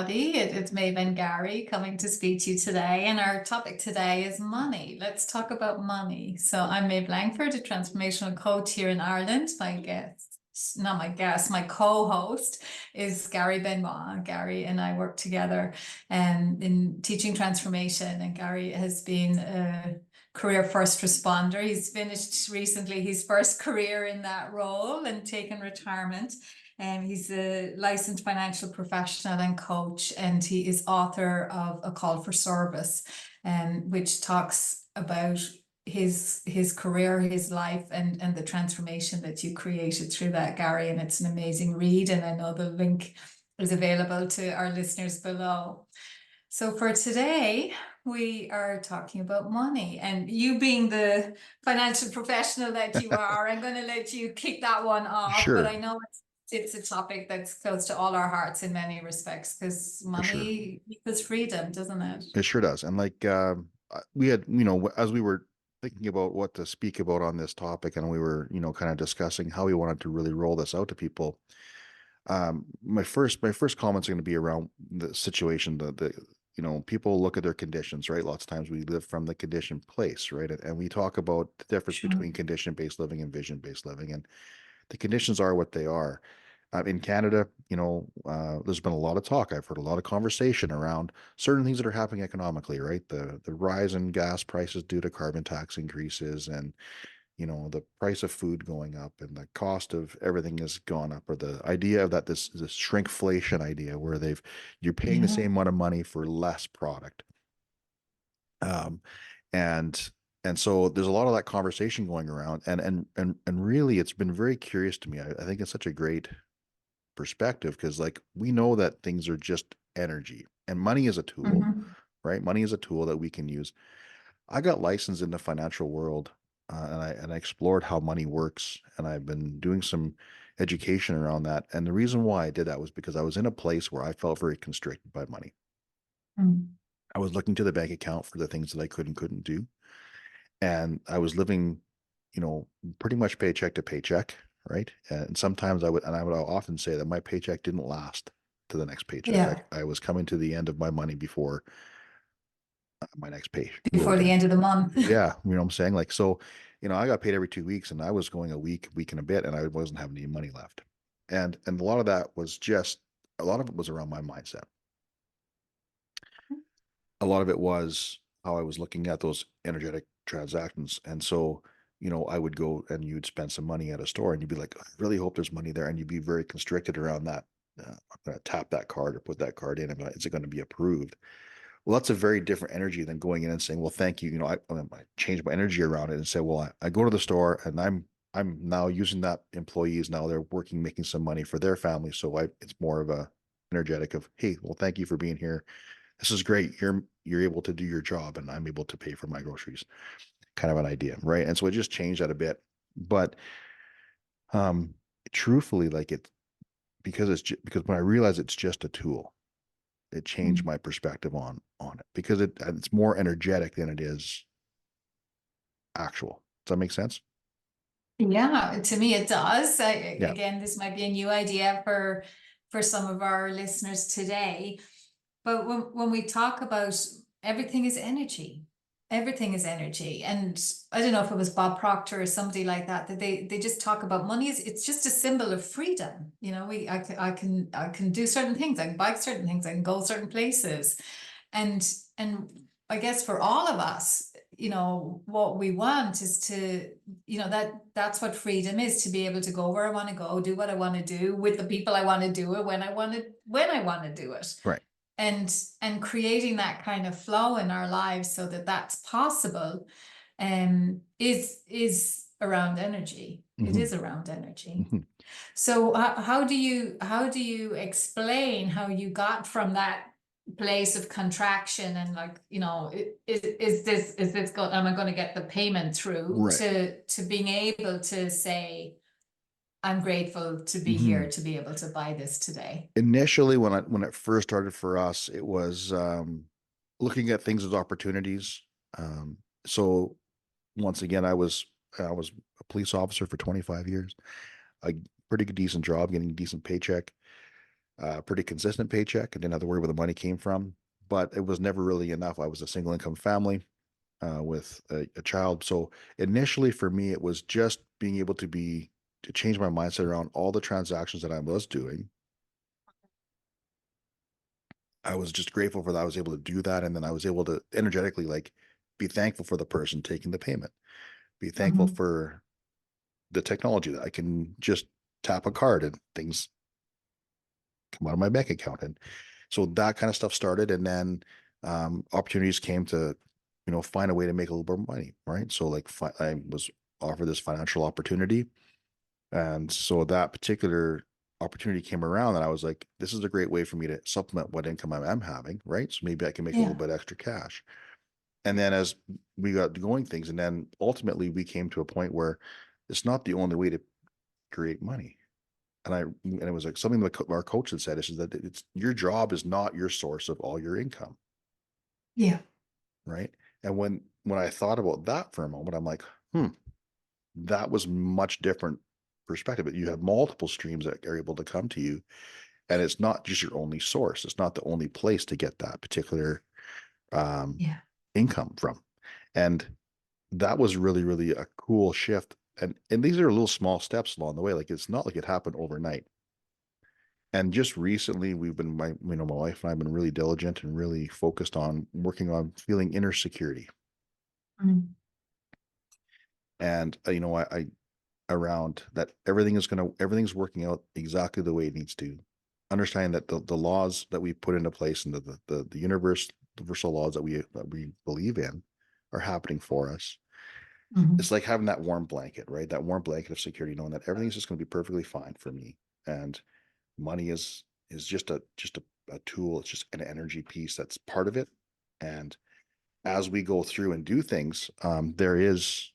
everybody. It's Maeve and Gary coming to speak to you today. And our topic today is money. Let's talk about money. So I'm Maeve Langford, a transformational coach here in Ireland. My guest, not my guest, my co-host is Gary Benoit. Gary and I work together in teaching transformation. And Gary has been a career first responder. He's finished recently his first career in that role and taken retirement. He's a licensed financial professional and coach, and he is author of A Call for Service, which talks about his career, his life, and the transformation that you created through that, Gary. And it's an amazing read, and I know the link is available to our listeners below. So for today, we are talking about money, and you being the financial professional that you are, I'm going to let you kick that one off, but Sure, I know it's a topic that's close to all our hearts in many respects because for sure. money equals freedom, doesn't it? It sure does. And we had, as we were thinking about what to speak about on this topic, and we were, kind of discussing how we wanted to really roll this out to people. My first comments are going to be around the situation, people look at their conditions, right? Lots of times we live from the conditioned place, right? And we talk about the difference Sure. between condition-based living and vision-based living. And the conditions are what they are. In Canada, there's been a lot of talk. I've heard a lot of conversation around certain things that are happening economically, right? The rise in gas prices due to carbon tax increases, and the price of food going up, and the cost of everything has gone up, or the idea of that this shrinkflation idea where you're paying the Yeah. same amount of money for less product. Um, and and so there's a lot of that conversation going around, and really it's been very curious to me. I think it's such a great perspective because, like, we know that things are just energy, and money is a tool, Mm-hmm. right? Money is a tool that we can use. I got licensed in the financial world, and I explored how money works, and I've been doing some education around that. And the reason why I did that was because I was in a place where I felt very constricted by money. Mm-hmm. I was looking to the bank account for the things that I could and couldn't do, and I was living, pretty much paycheck to paycheck, right? And sometimes I would often say that my paycheck didn't last to the next paycheck. Yeah. I was coming to the end of my money before my next pay Before rolled the in. end of the month. Yeah, you know what I'm saying? Like, so, I got paid every 2 weeks, and I was going a week and a bit, and I wasn't having any money left. And a lot of that was just a lot of it was around my mindset. A lot of it was how I was looking at those energetic transactions. And so, I would go and you'd spend some money at a store, and you'd be like, I really hope there's money there. And you'd be very constricted around that. I'm going to tap that card or put that card in. Is it going to be approved? Well, that's a very different energy than going in and saying, well, thank you. I change my energy around it and say, well, I go to the store, and I'm now using that employees. Now they're working, making some money for their family. So it's more of a energetic of, hey, well, thank you for being here. This is great. You're able to do your job, and I'm able to pay for my groceries. Kind of an idea, right? And so it just changed that a bit. But um, truthfully, like, because when I realized it's just a tool, it changed my perspective on it, because it's more energetic than it is actual. Does that make sense? Yeah, to me it does. Yeah. Again, this might be a new idea for some of our listeners today. But when we talk about everything is energy, everything is energy. And I don't know if it was Bob Proctor or somebody like that, that they just talk about money is it's just a symbol of freedom. I can do certain things, I can buy certain things, I can go certain places. And I guess for all of us, what we want is to, that's what freedom is, to be able to go where I want to go, do what I want to do with the people I want to do it when I want to do it, Right. and creating that kind of flow in our lives so that that's possible, is around energy. It Hmm. is around energy. Hmm. So how do you explain how you got from that place of contraction and, like, is this going, am I going to get the payment through, Right. to being able to say I'm grateful to be Hmm. here to be able to buy this today? Initially, when it first started for us, it was looking at things as opportunities. So once again, I was a police officer for 25 years, a pretty good decent job, getting a decent paycheck. pretty consistent paycheck. I didn't have to worry where the money came from, but it was never really enough. I was a single income family with a child. So initially for me, it was just being able to change my mindset around all the transactions that I was doing. I was just grateful for that. I was able to do that. And then I was able to energetically like be thankful for the person taking the payment, be thankful Mhm. for the technology that I can just tap a card and things come out of my bank account. And so that kind of stuff started. And then opportunities came to, find a way to make a little bit more money. Right. So like I was offered this financial opportunity. And so that particular opportunity came around and I was like, this is a great way for me to supplement what income I'm having. Right. So maybe I can make a little Yeah. bit extra cash. And then as we got going things, and then ultimately we came to a point where it's not the only way to create money. And it was like something that our coach had said is that it's your job is not your source of all your income, Yeah. right? And when I thought about that for a moment, I'm like, hmm, that was much different perspective. But you have multiple streams that are able to come to you, and it's not just your only source. It's not the only place to get that particular um, Yeah. income from. And that was really, really a cool shift. And these are little small steps along the way. Like it's not like it happened overnight. And just recently, we've been my wife and I've been really diligent and really focused on working on feeling inner security. Mm. And I around that everything's working out exactly the way it needs to. Understanding that the laws that we put into place and the universal laws that we believe in are happening for us. It's Mhm. like having that warm blanket, right? That warm blanket of security, knowing that everything's just going to be perfectly fine for me. And money is just a tool. It's just an energy piece that's part of it. And as we go through and do things, there is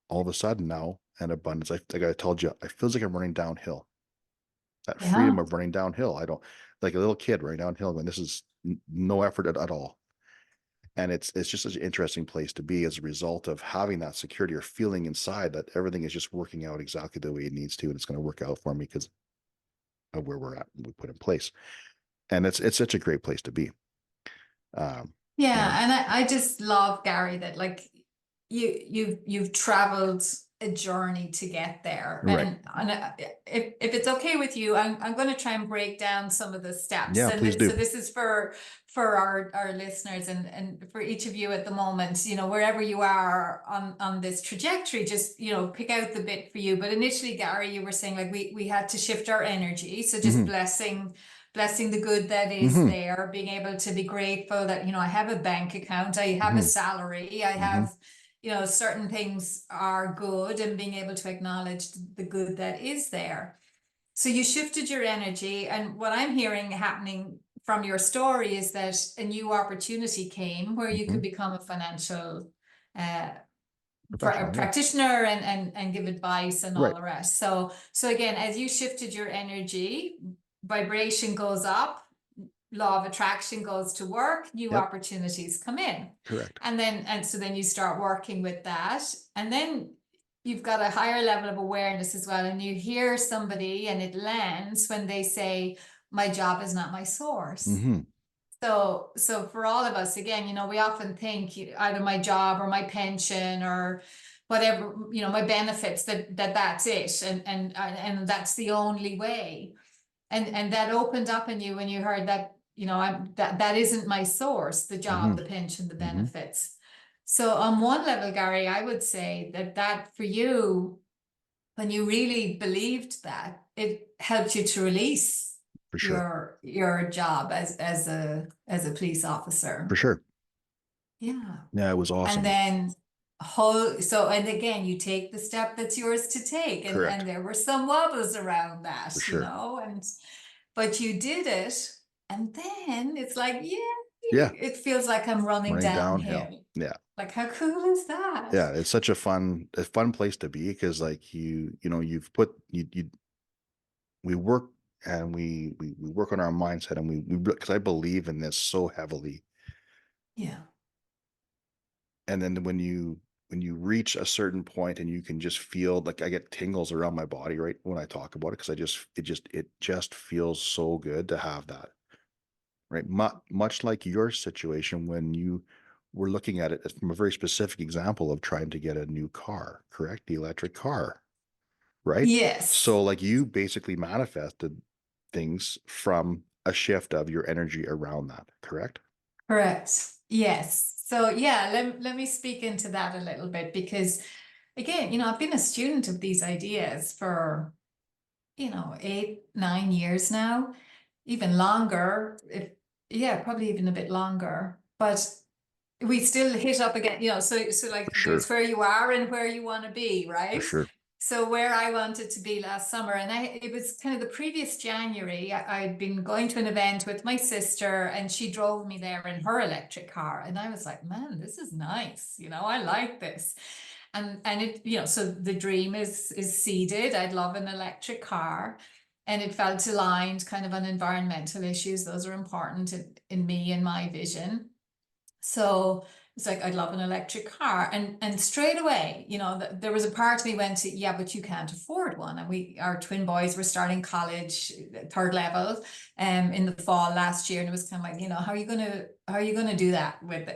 all of a sudden now an abundance. Like I told you, it feels like I'm running downhill. That freedom Yeah. of running downhill. I don't like a little kid running downhill when this is no effort at all. And it's just such an interesting place to be as a result of having that security or feeling inside that everything is just working out exactly the way it needs to, and it's going to work out for me because of where we're at and we put in place. And it's such a great place to be. Um, and Yeah, and I just love Gary that like you've traveled a journey to get there. right. And if it's okay with you, I'm going to try and break down some of the steps. Yeah, And please do. so this is for our listeners and for each of you at the moment, wherever you are on this trajectory, just pick out the bit for you. But initially, Gary, you were saying like we had to shift our energy. So just Hmm. blessing the good that is Hmm. there, being able to be grateful that, I have a bank account, I have a Hmm. salary, I Hmm. have, certain things are good and being able to acknowledge the good that is there. So you shifted your energy. And what I'm hearing happening from your story is that a new opportunity came where you Hmm. could become a financial uh, Professional. Yeah. practitioner and give advice and all Right. the rest. So again, as you shifted your energy, vibration goes up, law of attraction goes to work, new Yep. opportunities come in. Correct. And so then you start working with that. And then you've got a higher level of awareness as well. And you hear somebody and it lands when they say, my job is not my source. Hmm. So for all of us, again, we often think either my job or my pension or whatever, my benefits that's it, and that's the only way. And that opened up in you when you heard that, that isn't my source, the Hmm. job, the pension, the Hmm. benefits. So on one level, Gary, I would say that for you, when you really believed that, it helped you to release For sure. your job as a police For officer. sure. Yeah. Yeah, it was And awesome. then and again, you take the step that's yours to take. And Correct. and there were some wobbles around For that, sure. and but you did it. And then it's like, yeah, Yeah. it feels like I'm running Running downhill. downhill. Yeah. Like, how cool is that? Yeah. It's such a fun place to be because like you've put you we work and we work on our mindset and we because I believe in this so heavily. Yeah. And then when you reach a certain point and you can just feel like I get tingles around my body right when I talk about it because it just feels so good to have that. Right. Much like your situation when you were looking at it as from a very specific example of trying to get a new car, correct? The electric car, right? Yes. So, like, you basically manifested things from a shift of your energy around that, correct? Correct. Yes. So yeah, let me speak into that a little bit because again, I've been a student of these ideas for, 8, 9 years now, even longer, if yeah, probably even a bit longer. But we still hit up again, so For like there's sure. where you are and where you want to be, For right? sure. So where I wanted to be last summer, and it was kind of the previous January, I'd been going to an event with my sister and she drove me there in her electric car. And I was like, man, this is nice. I like this. And it, so the dream is seeded. I'd love an electric car. And it felt aligned kind of on environmental issues. Those are important in me and my vision. So it's like, I'd love an electric car. And straight away, there was a part of me went to, yeah, but you can't afford one. And our twin boys were starting college, third level, in the fall last year. And it was kind of like, how are you gonna do that with,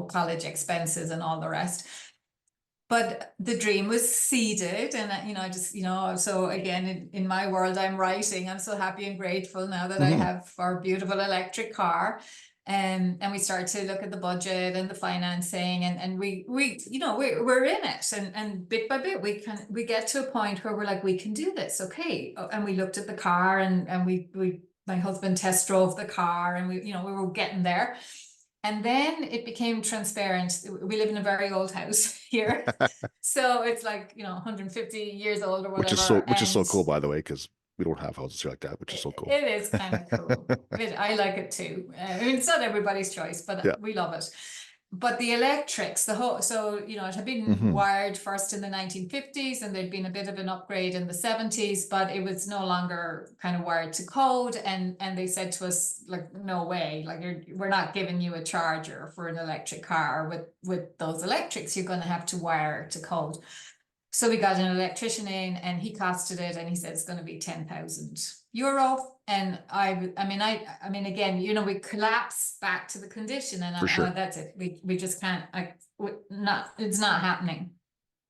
college expenses and all the rest? But the dream was seeded, and I just, so again, in my world, I'm writing. I'm so happy and grateful now that I Mhm. have our beautiful electric car. And we start to look at the budget and the financing, and we're in it, and bit by bit we get to a point where we're like, we can do this, okay. And we looked at the car, and we my husband test drove the car, and we were getting there. And then it became transparent. We live in a very old house here. So it's like, 150 years old or Which is so whatever. which is so And cool, by the way, because we don't have houses here like that, which is so cool. it is kind of cool. I like it too. I mean, it's not everybody's choice, but Yeah. we love it. But the electrics, so it had been Mhm. wired first in the 1950s, and there'd been a bit of an upgrade in the 70s, but it was no longer kind of wired to code. And they said to us, like, no way, like, we're not giving you a charger for an electric car with those electrics. You're going to have to wire to code. So we got an electrician in, and he costed it, and he said it's going to be 10,000 euro. And I mean, again, we collapse back to the condition, and For I'm sure. like, that's it. We just can't. It's not happening.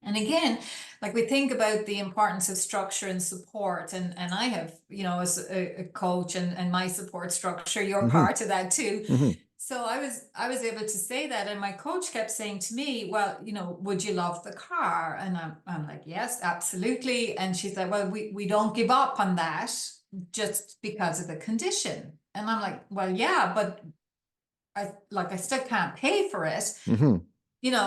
And again, like, we think about the importance of structure and support, and I have, as a coach, and my support structure, you're Mhm. part of that too. Mhm. So I was able to say that, and my coach kept saying to me, well, would you love the car? And I'm like, yes, absolutely. And she's like, well, we don't give up on that just because of the condition. And I'm like, well, yeah, but I still can't pay for it, Mhm.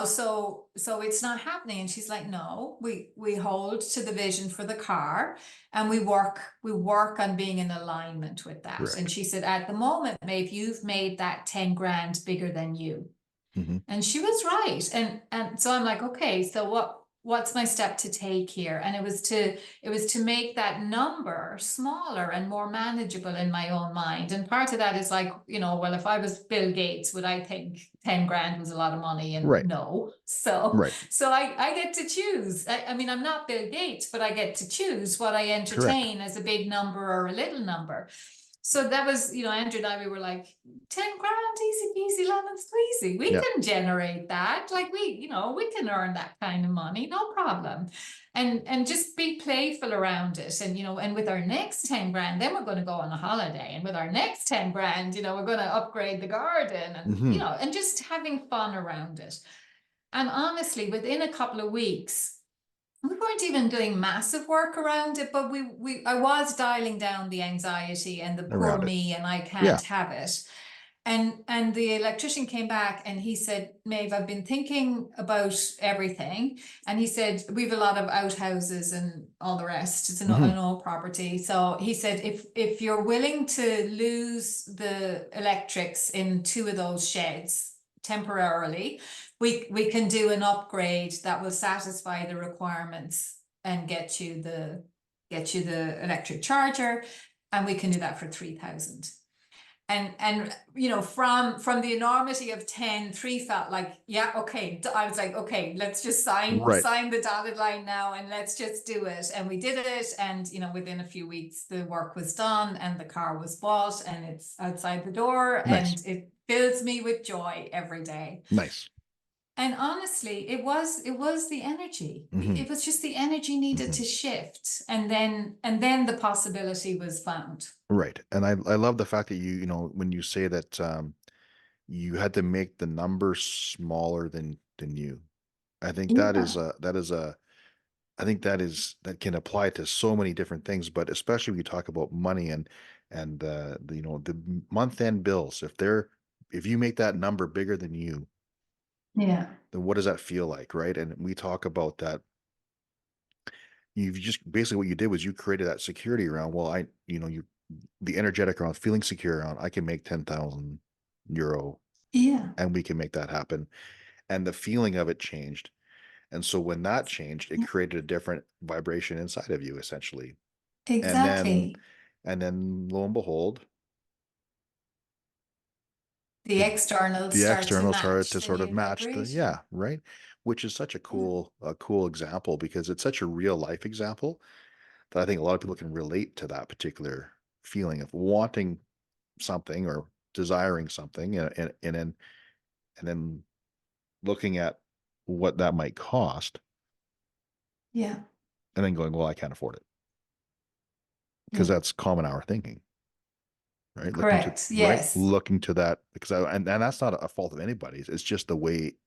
so it's not happening. And she's like, no, we hold to the vision for the car, and we work on being in alignment with that. And Correct. she said, at the moment, Maeve, you've made that 10 grand bigger than you. Mhm. And she was right. And so I'm like, okay, so what's my step to take here? And it was to make that number smaller and more manageable in my own mind. And part of that is like, well, if I was Bill Gates, would I think 10 grand was a lot of money? And Right. no. So Right. so I get to choose. I mean, I'm not Bill Gates, but I get to choose what I Correct. entertain as a big number or a little number. So that was, Andrew and I, we were like, 10 grand, easy peasy, lemon squeezy. We Yeah. can generate that. Like, we can earn that kind of money, no problem. And just be playful around it. And with our next 10 grand, then we're going to go on a holiday. And with our next 10 grand, we're going to upgrade the garden, and, Mhm. and just having fun around it. And honestly, within a couple of weeks, we weren't even doing massive work around it, but I was dialing down the anxiety and the poor Around it. me, and I Yeah. can't have it. And the electrician came back, and he said, Maeve, I've been thinking about everything. And he said, we've a lot of outhouses and all the rest. It's Mhm. an old property. So he said, if you're willing to lose the electrics in two of those sheds temporarily, we can do an upgrade that will satisfy the requirements and get you the electric charger, and we can do that for 3,000. And from the enormity of 10, 3 felt like, yeah, okay. I was like, okay, let's just Right. sign the dotted line now and let's just do it. And we did it. And within a few weeks the work was done and the car was bought and it's outside the door, Nice. and it fills me with joy every day. Nice. And honestly, it was the energy. Hmm. It was just the energy needed Hmm. to shift, and then the possibility was found. Right. And I love the fact that when you say that you had to make the number smaller than you. I think Yeah. I think that can apply to so many different things, but especially when you talk about money and the month end bills. If you make that number bigger than you, Yeah. then what does that feel like, right? And we talk about that. You've just basically what you did was you created that security around, well, you the energetic around feeling secure around, I can make 10,000 euro Yeah. and we can make that happen. And the feeling of it changed. And so when that changed, it created a different vibration inside of you, essentially. And then Exactly. and then lo and behold, The the externals the start to external started match to the sort of new match vibration. right? Which is such Yeah. a cool example because it's such a real life example that I think a lot of people can relate to that particular feeling of wanting something or desiring something and then looking at what that might cost Yeah. and then going, well, I can't afford it because Yeah. that's common hour thinking, right? Correct. Right, Yes. looking to that because and that's not a fault of anybody's. It's just the way.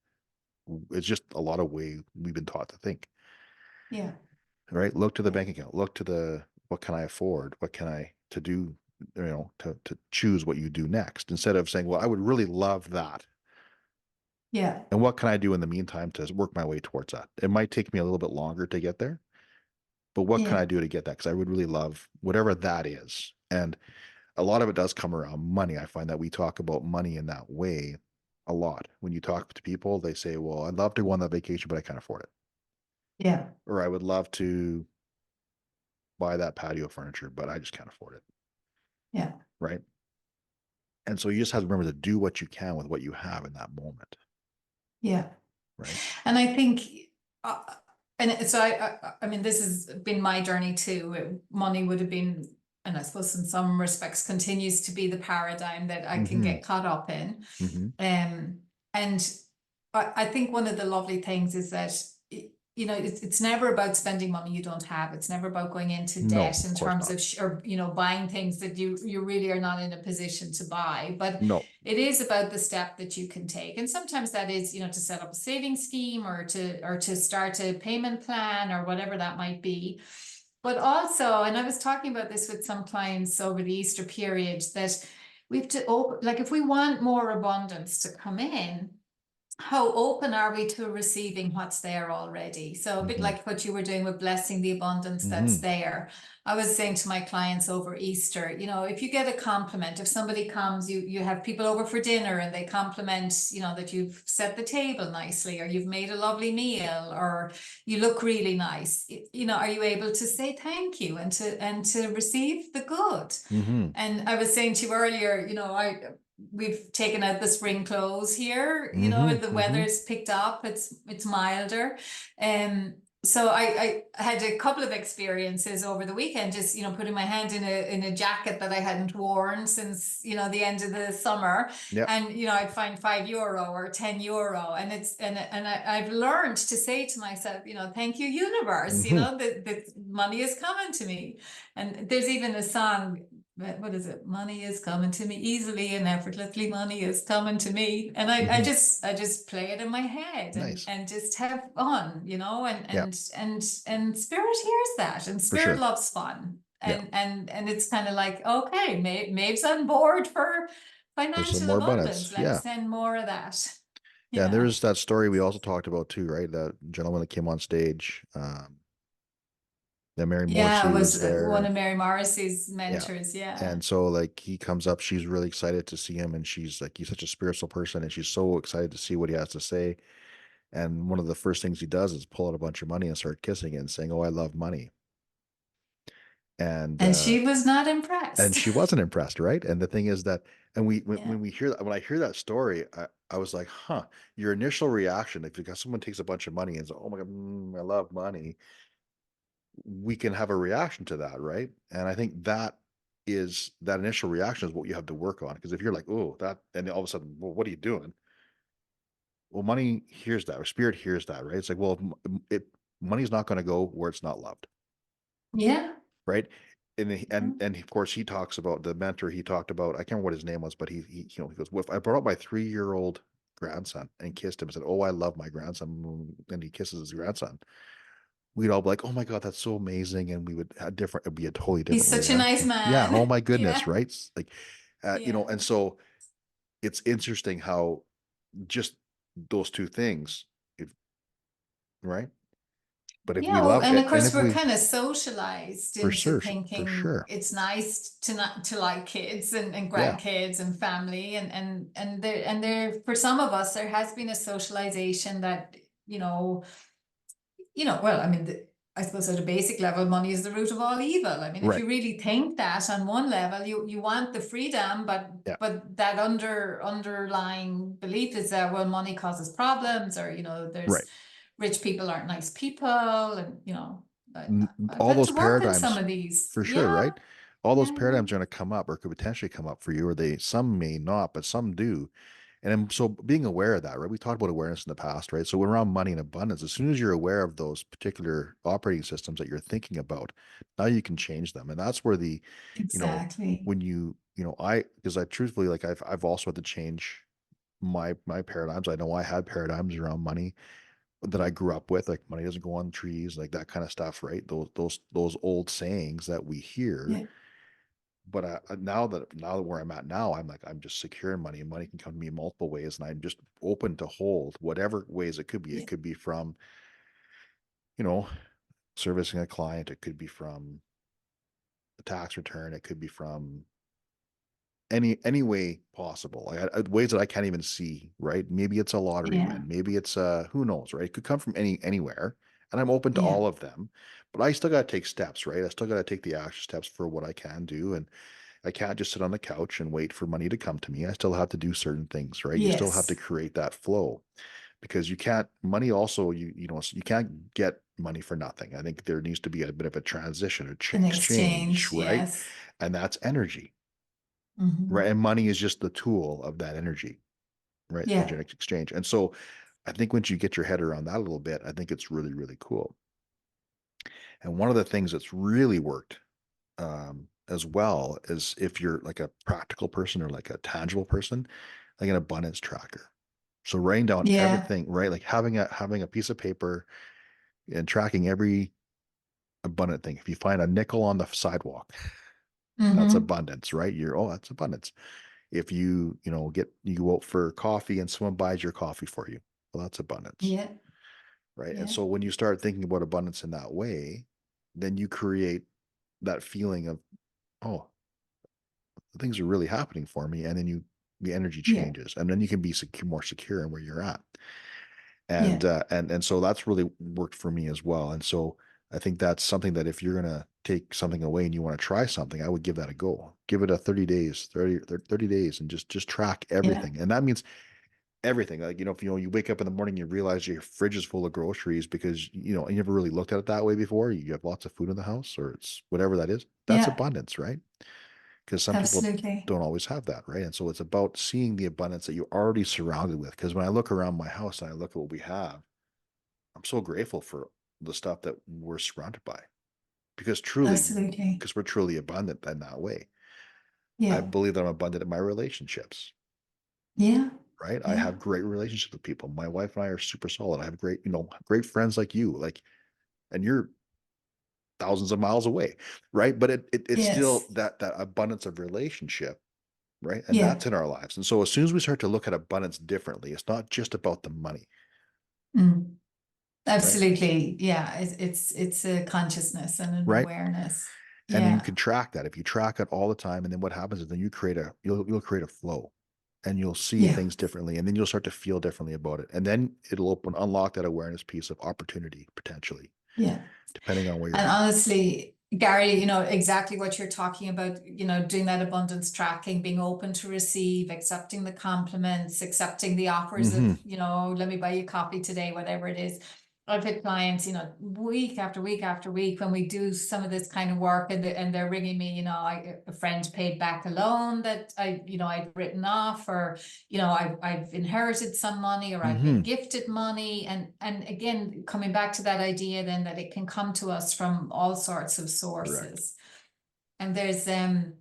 It's just a lot of way we've been taught to think, Yeah. right? Look to the Yeah. bank account. Look to the what can I afford? What can I to do? To choose what you do next instead of saying, well, I would really love that. Yeah. And what can I do in the meantime to work my way towards that? It might take me a little bit longer to get there, but what can I Yeah. do to get that? Because I would really love whatever that is. And a lot of it does come around money. I find that we talk about money in that way a lot. When you talk to people, they say, well, I'd love to go on that vacation, but I can't afford it. Yeah. Or I would love to buy that patio furniture, but I just can't afford it. Yeah. Right. And so you just have to remember to do what you can with what you have in that moment. Yeah. Right. And I think, uh, and so I mean, this has been my journey too. Money would have been, and I suppose in some respects continues to be the paradigm that I can Mm-hmm. get caught up in. Mm-hmm. And I think one of the lovely things is that it's never about spending money you don't have. It's never about going into No, debt of in course terms not. of or buying things that you really are not in a position to buy. But No. it is about the step that you can take, and sometimes that is to set up a saving scheme or to start a payment plan or whatever that might be. But also, and I was talking about this with some clients over the Easter period, that we have to open, like if we want more abundance to come in, how open are we to receiving what's there already? So a bit Mm-hmm. like what you were doing with blessing the abundance that's Mm-hmm. there. I was saying to my clients over Easter, if you get a compliment, if somebody comes, you have people over for dinner and they compliment, that you've set the table nicely or you've made a lovely meal or you look really nice. Are you able to say thank you and to receive the good? Mm-hmm. And I was saying to you earlier, we've taken out the spring clothes here, Mm-hmm. the Mm-hmm. weather's picked up, it's milder. So I had a couple of experiences over the weekend, just putting my hand in a jacket that I hadn't worn since the end of the summer, Yep. and I'd find €5 or €10, and I've learned to say to myself, thank you universe, Mm-hmm. that money is coming to me. And there's even a song, what is it? Money is coming to me easily and effortlessly. Money is coming to me, and I Mm-hmm. just I just play it in my head and Nice. and just have fun, and Yeah, spirit hears that, and for spirit sure. loves fun, Yeah. and it's kind of like, okay, Maeve's on board for There's some financial more abundance. abundance. Let's Yeah. send more of that. Yeah. And Yeah. there's that story we also talked about too, right? That gentleman that came on stage, that Mary Yeah, it Morrissey was was one there. of Mary Morrissey's Yeah. mentors. Yeah. And so like he comes up, she's really excited to see him and she's like, he's such a spiritual person and she's so excited to see what he has to say. And one of the first things he does is pull out a bunch of money and start kissing it and saying, oh, I love money. And And uh she was not and impressed. she wasn't impressed, right? And the thing is that, and Yeah. when we hear that, when I hear that story, I was like, huh, your initial reaction, if you got someone takes a bunch of money and says, oh my God, I love money, we can have a reaction to that, right? And I think that initial reaction is what you have to work on. Because if you're like, oh, that, and then all of a sudden, well, what are you doing? Well, money hears that, or spirit hears that, right? It's like, well, money's not going to go where it's not loved, Yeah. right? And of course he talks about the mentor. He talked about, I can't remember what his name was, but he goes, well, if I brought up my 3-year-old grandson and kissed him and said, oh, I love my grandson, and he kisses his grandson, we'd all be like, oh my God, that's so amazing. And we would have different, it'd be a totally He's different such a nice reaction. Yeah. Oh man. my goodness. Yeah. Right. Like, Yeah. and so it's interesting how just those two things, if, right. But if we Yeah, well, love and it, of and course if we're we, kind of socialized for into sure, for thinking sure. it's nice to not to like kids and Yeah. grandkids and family and there for some of us there has been a socialization that you know well, I mean, I suppose at a basic level, money is the root of all evil. I mean, if Right. you really think that on one level, you want the freedom, but Yeah. that underlying belief is that well, money causes problems, or there's Right. rich people aren't nice people, and I've All had those to work on some paradigms, of these. for sure, Yeah, right? All those yeah, yeah, paradigms are going to come up, or could potentially come up for you, or some may not, but some do. And so being aware of that, right? We talked about awareness in the past, right? So when around money and abundance, as soon as you're aware of those particular operating systems that you're thinking about, now you can change them. And that's where you know, exactly. when because I truthfully, like I've also had to change my paradigms. I know I had paradigms around money that I grew up with, like money doesn't go on trees, like that kind of stuff, right? Those old sayings that we hear. Yeah, But now that where I'm at now, I'm like, I'm just secure in money, and money can come to me in multiple ways, and I'm just open to hold whatever ways it could be. It yeah, could be from, you know, servicing a client, it could be from a tax return, it could be from any way possible, like ways that I can't even see, right? Maybe it's a lottery yeah, win, maybe it's who knows, right? It could come from anywhere, and I'm open to yeah, all of them. But I still got to take steps, right? I still got to take the action steps for what I can do. And I can't just sit on the couch and wait for money to come to me. I still have to do certain things, right? You still have to yes, create that flow, because you can't money also, you can't get money for nothing. I think there needs to be a bit of a transition, a an exchange, exchange, right? yes. And that's energy, right? Hmm. And money is just the tool of that energy, right? Yeah, Energetic exchange. And so I think once you get your head around that a little bit, I think it's really, really cool. And one of the things that's really worked, as well, as if you're like a practical person or like a tangible person, like an abundance tracker. So writing down yeah, everything, right? Like having a piece of paper and tracking every abundant thing. If you find a nickel on the sidewalk, that's hmm, abundance, right? That's abundance. If you go out for coffee and someone buys your coffee for you, well, that's abundance, yeah, right? And yeah, so when you start thinking about abundance in that way, then you create that feeling of, oh, things are really happening for me. And then the energy yeah, changes, and then you can be more secure in where you're at. yeah, And so that's really worked for me as well. And so I think that's something that if you're going to take something away and you want to try something, I would give that a go. Give it a 30 days, 30 days, and just track yeah, everything. And that means everything. Like, if you wake up in the morning, you realize your fridge is full of groceries because, you never really looked at it that way before. You have lots of food in the house, or it's whatever that is. That's yeah, abundance, right? Because some people absolutely. don't always have that, right? And so it's about seeing the abundance that you're already surrounded with. Because when I look around my house and I look at what we have, I'm so grateful for the stuff that we're surrounded by, because Absolutely. we're truly abundant in that way. I Yeah, believe that I'm abundant in my relationships, yeah, right? I yeah, have great relationships with people. My wife and I are super solid. I have great friends like you, like, and you're thousands of miles away, right? But it's still yes, that abundance of relationship, right? And yeah, that's in our lives. And so as soon as we start to look at abundance differently, it's not just about the money, mm, right? absolutely. Yeah, it's a consciousness and an Right. awareness. And you Yeah, can track that. If you track it all the time, and then what happens is then you'll create a flow, and you'll see yeah, things differently, and then you'll start to feel differently about it. And then it'll unlock that awareness piece of opportunity potentially, yeah. depending on where you're And at. honestly, Gary, you know, exactly what you're talking about, you know, doing that abundance tracking, being open to receive, accepting the compliments, accepting the offers Mm-hmm. of, you know, let me buy you coffee today, whatever it is. I've had clients, you know, week after week after week when we do some of this kind of work, and they're ringing me, you know, a friend paid back a loan that you know, I'd written off, or, you know, I've inherited some money, or I've been Mm-hmm. gifted money. And again, coming back to that idea then that it can come to us from all sorts of Correct. sources. And there's a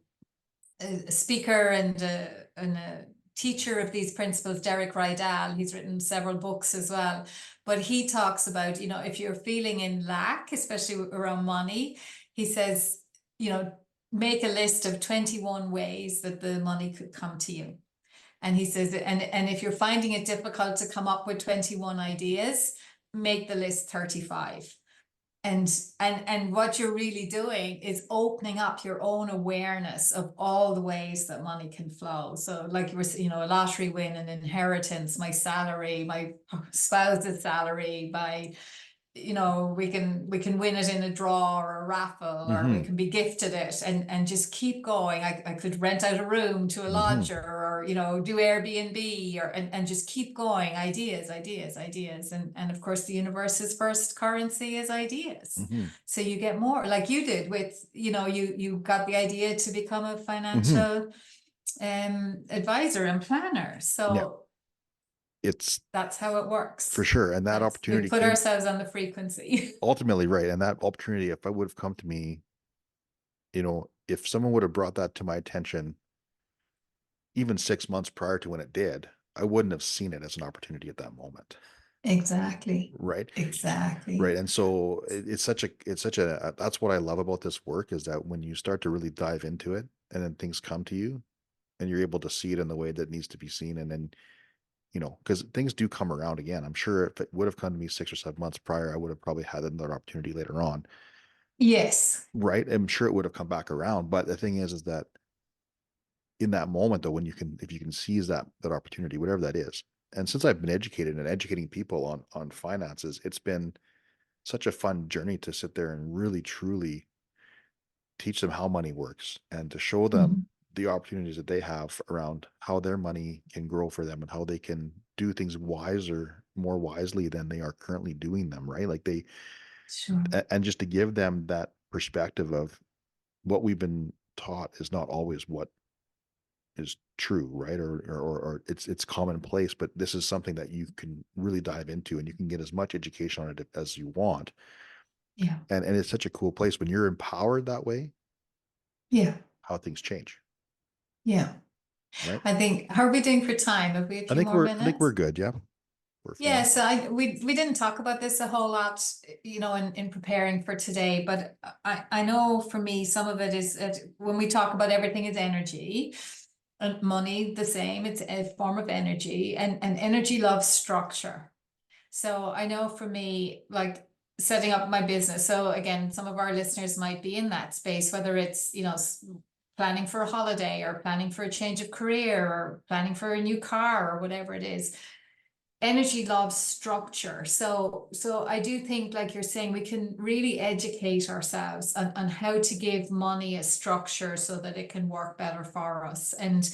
speaker and a teacher of these principles, Derek Rydell. He's written several books as well, but he talks about, you know, if you're feeling in lack, especially around money, he says, you know, make a list of 21 ways that the money could come to you. And he says, and if you're finding it difficult to come up with 21 ideas, make the list 35. And what you're really doing is opening up your own awareness of all the ways that money can flow. So like you were, you know, a lottery win, an inheritance, my salary, my spouse's salary, my, you know, we can win it in a draw or a raffle, or we Mm-hmm. can be gifted it, and just keep going. I could rent out a room to a Mm-hmm. lodger, or, you know, do Airbnb, or and just keep going. Ideas, ideas, ideas. And of course the universe's first currency is ideas. Mm-hmm. So you get more, like you did with, you know, you got the idea to become a Mm-hmm. financial advisor and planner. Yeah. So It's that's how it for works. sure. And that That's, we opportunity put came ourselves on the frequency. ultimately, right. And that opportunity, if I would have come to me, you know, if someone would have brought that to my attention even 6 months prior to when it did, I wouldn't have seen it as an opportunity at that moment. Exactly. Right. Right. Exactly. And so it's such a, that's what I love about this work, is that when you start to really dive into it and then things come to you and you're able to see it in the way that needs to be seen. And then, you know, because things do come around again. I'm sure if it would have come to me 6 or 7 months prior, I would have probably had another opportunity later on. Yes. Right. I'm sure it would have come back around. But the thing is that in that moment though, when you can, if you can seize that opportunity, whatever that is. And since I've been educated and educating people on finances, it's been such a fun journey to sit there and really truly teach them how money works and to show them Mhm. the opportunities that they have around how their money can grow for them and how they can do things wiser, more wisely than they are currently doing them, right? Like they, Sure. and just to give them that perspective of what we've been taught is not always what is true, right? Or it's commonplace, but this is something that you can really dive into and you can get as much education on it as you want. Yeah. And it's such a cool place when you're empowered that way, Yeah. how things change, Yeah. right? I think, how are we doing for time? Have we a I few think more we're minutes? good. Yeah, we're Yeah, fine. so we didn't talk about this a whole lot, you know, in preparing for today, but I know for me, some of it is when we talk about everything is energy, and money the same, it's a form of energy, and energy loves structure. So I know for me, like setting up my business. So again, some of our listeners might be in that space, whether it's, you know, planning for a holiday, or planning for a change of career, or planning for a new car, or whatever it is. Energy loves structure. So I do think, like you're saying, we can really educate ourselves on how to give money a structure so that it can work better for us. And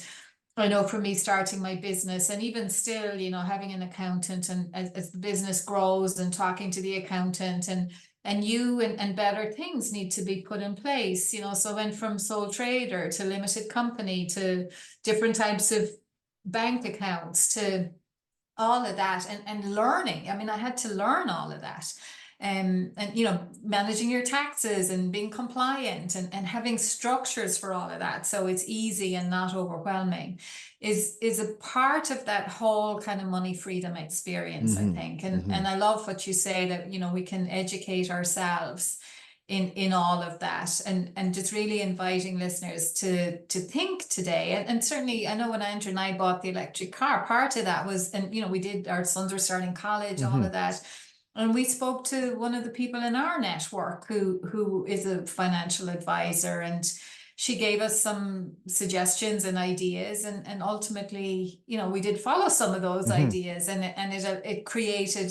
I know for me, starting my business, and even still, you know, having an accountant, and as the business grows, and talking to the accountant, and you and better things need to be put in place, you know. So went from sole trader to limited company to different types of bank accounts to all of that, and learning. I mean, I had to learn all of that. And you know, managing your taxes and being compliant, and having structures for all of that so it's easy and not overwhelming is a part of that whole kind of money freedom experience, I Mm-hmm. think. Mm-hmm. And I love what you say, that, you know, we can educate ourselves in all of that, and just really inviting listeners to think today. And certainly I know when Andrew and I bought the electric car, part of that was, and you know, we did, our sons were starting college, all Mm-hmm. of that, and we spoke to one of the people in our network who is a financial advisor, and she gave us some suggestions and ideas, and ultimately, you know, we did follow some of those Mm-hmm. ideas, and it created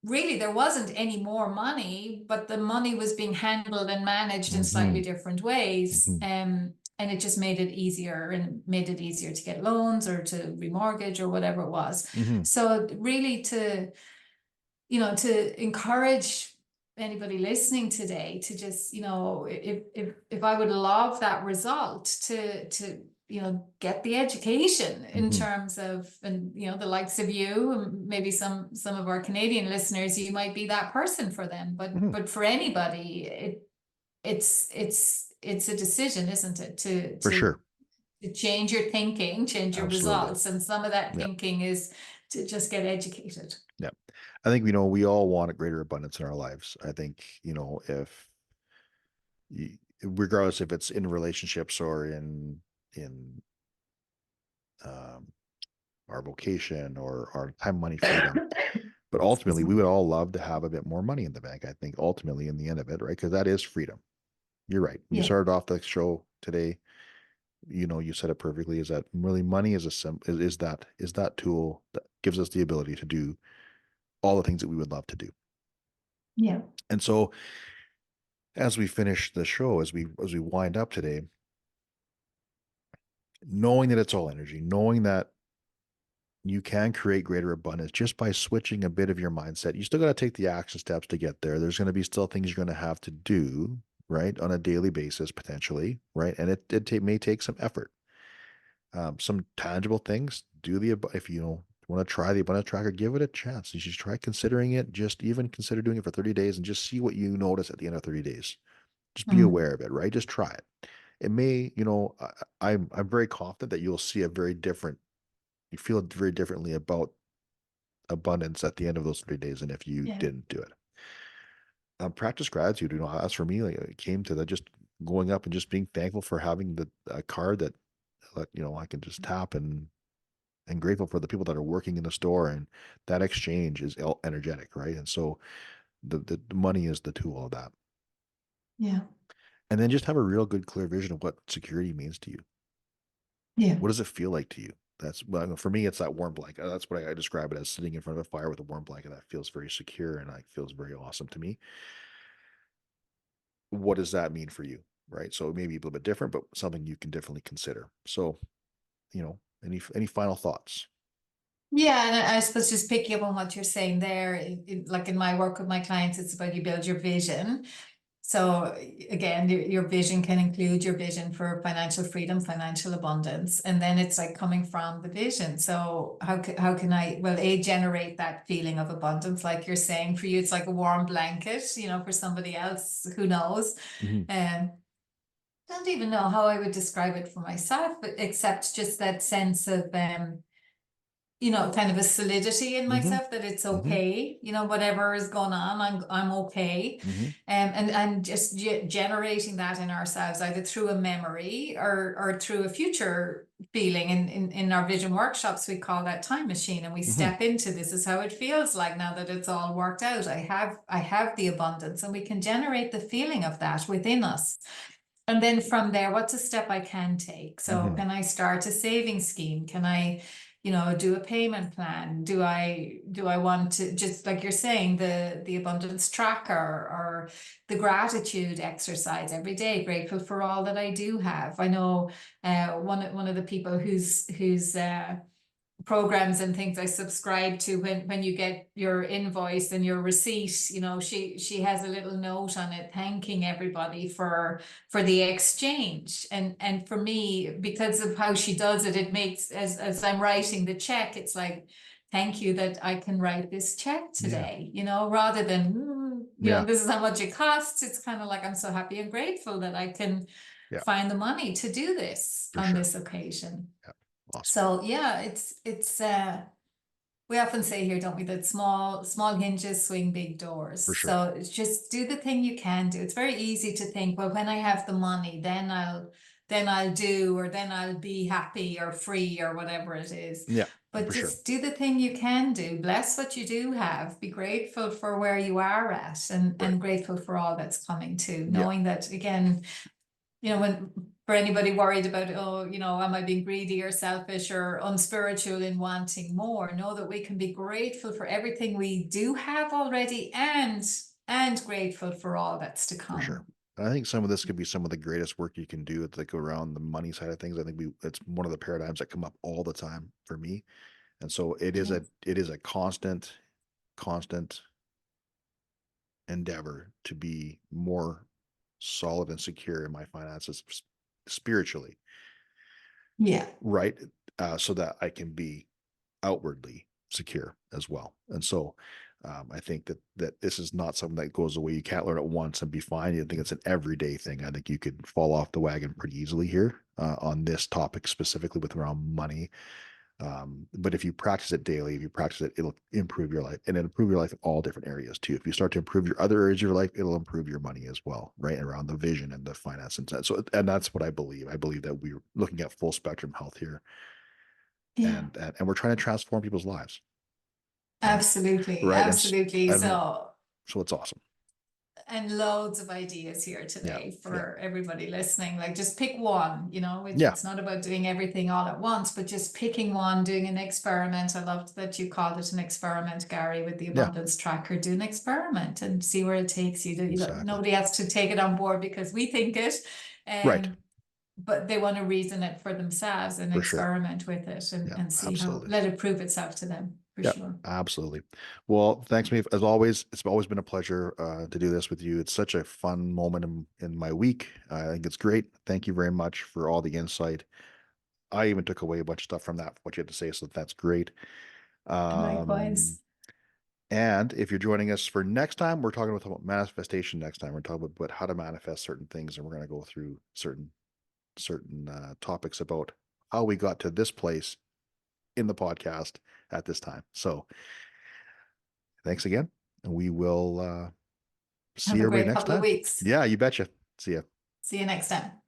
really there wasn't any more money, but the money was being handled and managed in Hmm. slightly different ways. Hmm. And it just made it easier and made it easier to get loans or to remortgage or whatever it was. Hmm. So really to encourage anybody listening today to just, if I would love that result to get the education in Hmm. terms of, and the likes of you and maybe some of our Canadian listeners, you might be that person for them, Hmm. but for anybody, it's a decision, isn't it, to For to sure. to change your thinking, change your Absolutely. results, and some of that Yeah. thinking is to just get educated. Yeah. I think, we all want a greater abundance in our lives. I think, if regardless if it's in relationships or in um, our vocation or our time, money, freedom. But Excuse ultimately, me. we would all love to have a bit more money in the bank. I think ultimately, in the end of it, right? Because that is freedom. You're right. You Yeah. started off the show today. You said it perfectly. Is that really money is is that tool that gives us the ability to do all the things that we would love to do. Yeah. And so, as we finish the show, as we wind up today, knowing that it's all energy, knowing that you can create greater abundance just by switching a bit of your mindset. You still got to take the action steps to get there. There's going to be still things you're going to have to do, right, on a daily basis, potentially, right? And may take some effort. Some tangible things. If you want to try the abundance tracker, give it a chance. You should try considering it. Just even consider doing it for 30 days and just see what you notice at the end of 30 days. Just be Mm. aware of it, right? Just try it. It may, I'm very confident that you'll see you feel very differently about abundance at the end of those 3 days than if you Yeah. didn't do it. Practice gratitude. As for me, like, it came to that, just going up and just being thankful for having the a card that, I can just tap, and grateful for the people that are working in the store, and that exchange is energetic, right? And so the money is the tool of that. Yeah. And then just have a real good, clear vision of what security means to you. Yeah. What does it feel like to you? Well, for me, it's that warm blanket. That's what I describe it as, sitting in front of a fire with a warm blanket. That feels very secure and like feels very awesome to me. What does that mean for you? Right. So it may be a little bit different, but something you can definitely consider. So, any final thoughts? Yeah, and I suppose just picking up on what you're saying there, like in my work with my clients, it's about you build your vision. So again, your vision can include your vision for financial freedom, financial abundance, and then it's like coming from the vision. So how can I, well, generate that feeling of abundance, like you're saying. For you, it's like a warm blanket. For somebody else, who knows? Hmm. Um, don't even know how I would describe it for myself, but except just that sense of kind of a solidity in Hmm. myself that it's Hmm. okay, whatever is going on, I'm okay. Hmm. And just generating that in ourselves, either through a memory or through a future feeling. In our vision workshops, we call that time machine, and we Hmm. step into, this is how it feels like now that it's all worked out. I have the abundance, and we can generate the feeling of that within us. And then from there, what's a step I can take? So Hmm. can I start a saving scheme? Can I, do a payment plan? Do I want to, just like you're saying, the abundance tracker, or the gratitude exercise every day, grateful for all that I do have? I know one of the people who's programs and things I subscribe to, when you get your invoice and your receipt, she has a little note on it thanking everybody for the exchange. And for me, because of how she does it, it makes, as I'm writing the check, it's like, thank you that I can write this check Yeah. today, rather than Yeah. this is how much it costs. It's kind of like, I'm so happy and grateful that I can Yeah. find the money to do this For on sure. this occasion. Yeah. Awesome. So yeah, it's we often say here, don't we, that small hinges swing big doors. For sure. So it's just do the thing you can do. It's very easy to think, well, when I have the money, then I'll do, or then I'll be happy or free or whatever it is. Yeah. But For sure. just do the thing you can do. Bless what you do have. Be grateful for where you are at, and Right. grateful for all that's coming too. Yeah. Knowing that, again, when for anybody worried about, oh, am I being greedy or selfish or unspiritual in wanting more? Know that we can be grateful for everything we do have already and grateful for all that's to For sure. come. And I think some of this could be some of the greatest work you can do. It's like around the money side of things. I think it's one of the paradigms that come up all the time for me. And so Yeah. it is a constant endeavor to be more solid and secure in my finances spiritually, Yeah. right? So that I can be outwardly secure as well. And so I think that this is not something that goes away. You can't learn it once and be fine. I think it's an everyday thing. I think you could fall off the wagon pretty easily here on this topic specifically with around money. But if you practice it daily, if you practice it, it'll improve your life, and it'll improve your life in all different areas too. If you start to improve your other areas of your life, it'll improve your money as well, right? Around the vision and the finance and so, and that's what I believe. I believe that we're looking at full spectrum health here, Yeah. and we're trying to transform people's lives, and Absolutely. right, Absolutely. and So, so it's awesome. and loads of ideas here Yeah, today yeah, for everybody listening. Like, just pick one, yeah, it's not about doing everything all at once, but just picking one, doing an experiment. I loved that you called it an experiment, Gary, with the yeah, abundance tracker. Do an experiment and see where it takes you. exactly. Nobody has to take it on board because we think it. Right, But they want to reason it for themselves and for sure. experiment with it Yeah, and see how, absolutely. let it prove itself to them, for Yeah, sure. absolutely. Well, thanks, me as always. It's always been a pleasure to do this with you. It's such a fun moment in my week. I think it's great. Thank you very much for all the insight. I even took away a bunch of stuff from that, what you had to say, so that's great. Um, Likewise. and if you're joining us for next time, we're talking about manifestation next time. We're talking about how to manifest certain things, and we're going to go through certain topics about how we got to this place in the podcast at this time. So thanks again. And we will see Have a everybody great next couple of time. weeks. Yeah, you betcha. See ya. See you next time.